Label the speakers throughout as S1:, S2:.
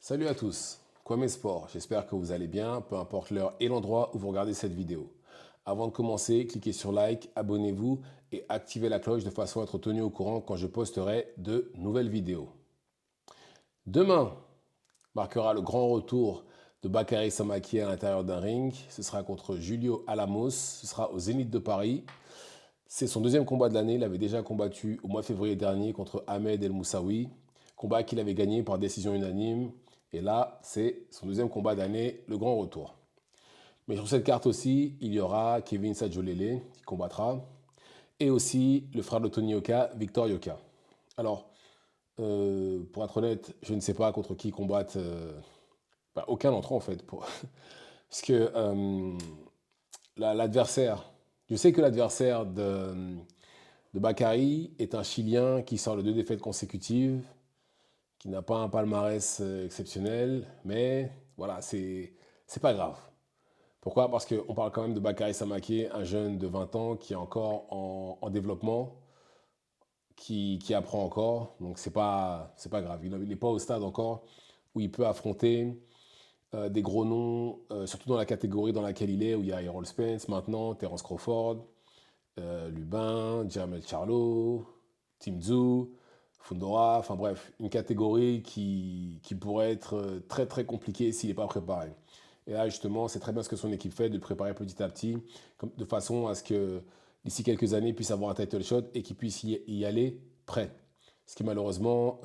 S1: Salut à tous, Kwame Sport, j'espère que vous allez bien, peu importe l'heure et l'endroit où vous regardez cette vidéo. Avant de commencer, cliquez sur like, abonnez-vous et activez la cloche de façon à être tenu au courant quand je posterai de nouvelles vidéos. Demain marquera le grand retour de Bakary Samaki à l'intérieur d'un ring. Ce sera contre Julio Alamos, ce sera au Zénith de Paris. C'est son deuxième combat de l'année, il avait déjà combattu au mois de février dernier contre Ahmed El Moussaoui, combat qu'il avait gagné par décision unanime. Et là, c'est son deuxième combat d'année, le grand retour. Mais sur cette carte aussi, il y aura Kevin Sadjolele qui combattra, et aussi le frère de Tony Yoka, Victor Yoka. Alors, pour être honnête, je ne sais pas contre qui combattent, aucun d'entre eux en fait. Parce que l'adversaire, je sais que l'adversaire de Bakary est un Chilien qui sort de 2 défaites consécutives, qui n'a pas un palmarès exceptionnel, mais voilà, c'est pas grave. Pourquoi? Parce qu'on parle quand même de Bakary Samake, un jeune de 20 ans qui est encore en développement, qui apprend encore, donc c'est pas grave. Il n'est pas au stade encore où il peut affronter des gros noms, surtout dans la catégorie dans laquelle il est, où il y a Errol Spence maintenant, Terence Crawford, Lubin, Jermel Charlo, Tim Tszyu, Fundora, enfin bref, une catégorie qui pourrait être très très compliquée s'il n'est pas préparé. Et là justement, c'est très bien ce que son équipe fait, de le préparer petit à petit, de façon à ce que d'ici quelques années, il puisse avoir un title shot et qu'il puisse y aller prêt. Ce qui malheureusement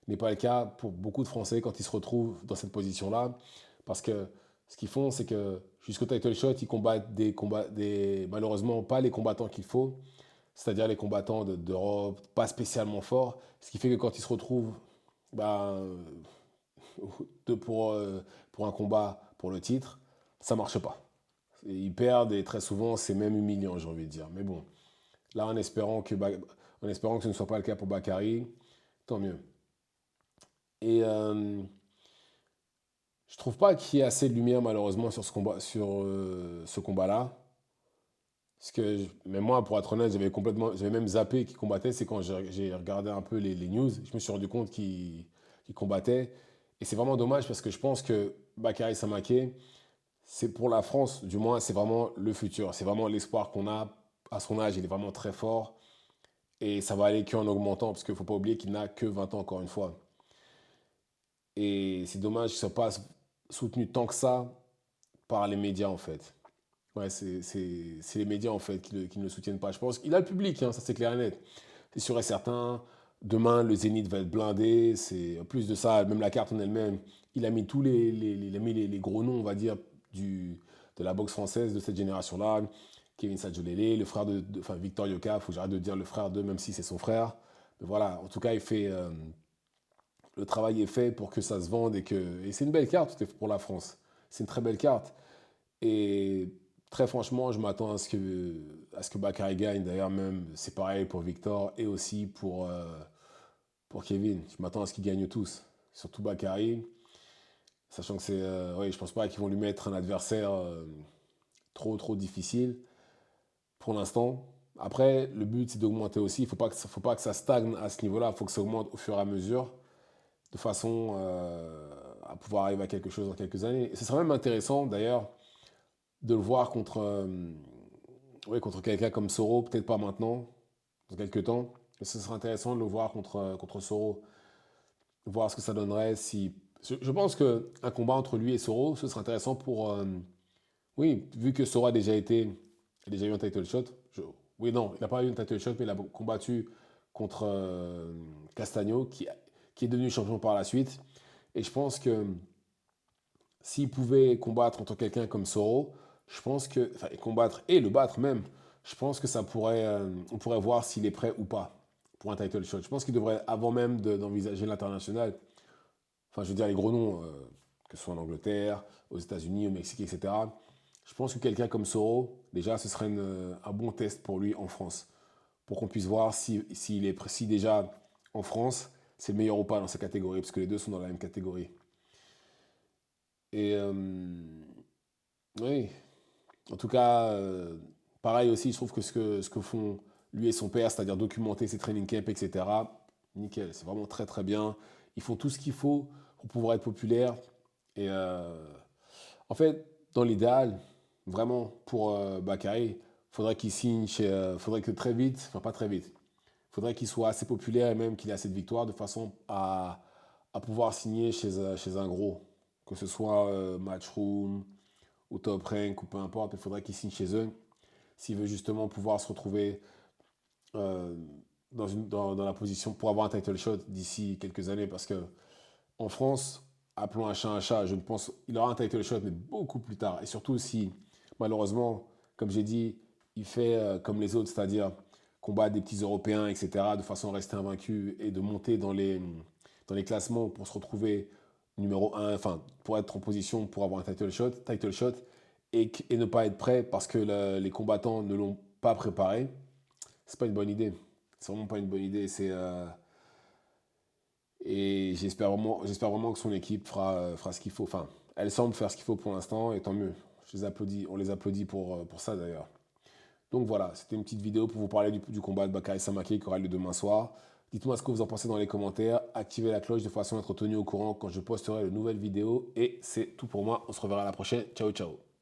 S1: n'est pas le cas pour beaucoup de Français quand ils se retrouvent dans cette position-là. Parce que ce qu'ils font, c'est que jusqu'au title shot, ils combattent malheureusement pas les combattants qu'il faut, c'est-à-dire les combattants d'Europe, pas spécialement forts. Ce qui fait que quand ils se retrouvent bah, pour un combat pour le titre, ça marche pas. Ils perdent et très souvent c'est même humiliant, j'ai envie de dire. Mais bon, là en espérant que ce ne soit pas le cas pour Bakary, tant mieux. Et je trouve pas qu'il y ait assez de lumière malheureusement sur ce combat-là. Parce que même moi, pour être honnête, j'avais même zappé qu'il combattait. C'est quand j'ai regardé un peu les news, je me suis rendu compte qu'il combattait. Et c'est vraiment dommage parce que je pense que Bakary Samaké, c'est pour la France, du moins, c'est vraiment le futur. C'est vraiment l'espoir qu'on a à son âge. Il est vraiment très fort. Et ça va aller qu'en augmentant parce qu'il ne faut pas oublier qu'il n'a que 20 ans encore une fois. Et c'est dommage qu'il ne soit pas soutenu tant que ça par les médias en fait. Ouais, c'est les médias en fait qui ne le soutiennent pas. Je pense qu'il a le public, hein, ça c'est clair et net. C'est sûr et certain. Demain, le Zénith va être blindé. C'est en plus de ça, même la carte en elle-même. Il a mis tous il a mis les gros noms, on va dire, de la boxe française de cette génération-là. Kevin Sadjolele, le frère enfin Victor Yoka. Faut que j'arrête de dire le frère d'eux, même si c'est son frère. Mais voilà, en tout cas, le travail est fait pour que ça se vende et c'est une belle carte pour la France. C'est une très belle carte. Et très franchement, je m'attends à ce que Bakary gagne. D'ailleurs, même, c'est pareil pour Victor et aussi pour Kevin. Je m'attends à ce qu'ils gagnent tous. Surtout Bakary. Sachant que oui, je pense pas qu'ils vont lui mettre un adversaire trop, trop difficile pour l'instant. Après, le but, c'est d'augmenter aussi. Il faut pas que ça stagne à ce niveau-là. Il faut que ça augmente au fur et à mesure, de façon à pouvoir arriver à quelque chose dans quelques années. Et ce serait même intéressant, d'ailleurs, de le voir ouais, contre quelqu'un comme Soro, peut-être pas maintenant, dans quelques temps. Mais ce serait intéressant de le voir contre Soro, voir ce que ça donnerait si. Je pense qu'un combat entre lui et Soro, ce serait intéressant pour. Oui, vu que Soro a déjà eu un title shot. Oui, non, il n'a pas eu un title shot, mais il a combattu contre Castagno, qui est devenu champion par la suite. Et je pense que s'il pouvait combattre contre quelqu'un comme Soro, je pense que, enfin, et combattre et le battre même, je pense que on pourrait voir s'il est prêt ou pas pour un title shot. Je pense qu'il devrait, avant même d'envisager l'international, enfin, je veux dire les gros noms, que ce soit en Angleterre, aux États-Unis, au Mexique, etc. Je pense que quelqu'un comme Soro, déjà, ce serait un bon test pour lui en France, pour qu'on puisse voir si déjà en France, c'est le meilleur ou pas dans sa catégorie, parce que les deux sont dans la même catégorie. Et oui, en tout cas, pareil aussi, je trouve que ce que font lui et son père, c'est-à-dire documenter ses training camps, etc., nickel, c'est vraiment très très bien. Ils font tout ce qu'il faut pour pouvoir être populaires. Et en fait, dans l'idéal, vraiment, pour Bakary, faudrait que très vite, enfin pas très vite, faudrait qu'il soit assez populaire et même qu'il ait assez de victoires de façon à pouvoir signer chez un gros. Que ce soit Matchroom ou Top Rank ou peu importe, il faudrait qu'il signe chez eux s'il veut justement pouvoir se retrouver euh, dans la position pour avoir un title shot d'ici quelques années. Parce que en France, appelons un chat, je ne pense il aura un title shot, mais beaucoup plus tard. Et surtout si, malheureusement, comme j'ai dit, il fait comme les autres, c'est-à-dire combattre des petits Européens, etc., de façon à rester invaincu et de monter dans les classements pour se retrouver numéro un, enfin, pour être en position pour avoir un title shot et ne pas être prêt parce que les combattants ne l'ont pas préparé, c'est pas une bonne idée. C'est vraiment pas une bonne idée. Et j'espère vraiment que son équipe fera ce qu'il faut. Enfin, elle semble faire ce qu'il faut pour l'instant, et tant mieux. Je les applaudis, on les applaudit pour ça d'ailleurs. Donc voilà, c'était une petite vidéo pour vous parler du combat de Bakary Samaké qui aura lieu demain soir. Dites-moi ce que vous en pensez dans les commentaires. Activez la cloche de façon à être tenu au courant quand je posterai de nouvelles vidéos. Et c'est tout pour moi. On se reverra à la prochaine. Ciao, ciao.